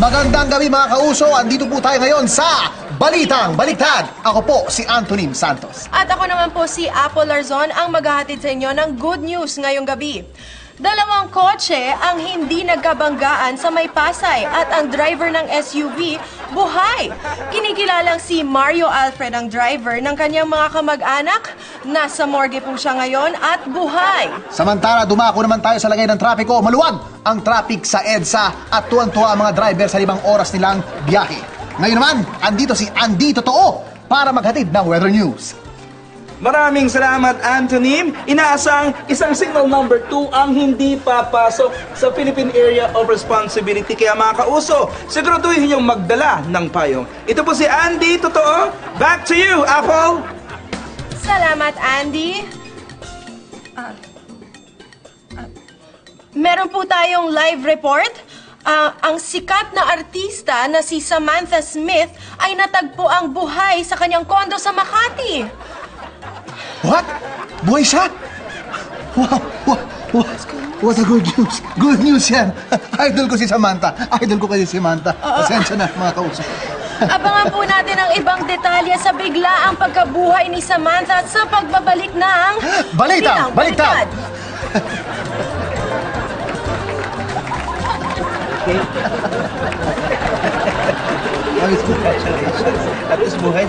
Magandang gabi mga kauso, andito po tayo ngayon sa Balitang Baliktad. Ako po si Antonin Santos. At ako naman po si Apple Larzon ang maghahatid sa inyo ng good news ngayong gabi. Dalawang kotse ang hindi nagkabanggaan sa May Pasay at ang driver ng SUV buhay. Kinikilalang si Mario Alfred ang driver ng kanyang mga kamag-anak. Nasa morgue po siya ngayon at buhay. Samantala, dumako naman tayo sa lagay ng trapiko. Maluwag ang traffic sa EDSA at tuwan-tuwa ang mga driver sa 5 oras nilang biyahe. Ngayon naman, andito si Andy Totoo para maghatid ng weather news. Maraming salamat, Anthony. Inaasang isang signal number 2 ang hindi papasok sa Philippine Area of Responsibility. Kaya mga kauso, siguraduhin niyong magdala ng payong. Ito po si Andy Totoo. Back to you, Apple! Salamat, Andy. Meron po tayong live report. Ang sikat na artista na si Samantha Smith ay natagpo ang buhay sa kanyang kondo sa Makati. What? Buhay siya? Wow, what a good news. Good news yan. Idol ko si Samantha. Idol ko kayo si Samantha. Pasensya na, mga kauso. Abangan po natin ang ibang detalye sa biglaang pagkabuhay ni Samantha sa pagbabalik ng Balitang Baliktad! Congratulations. At least buhay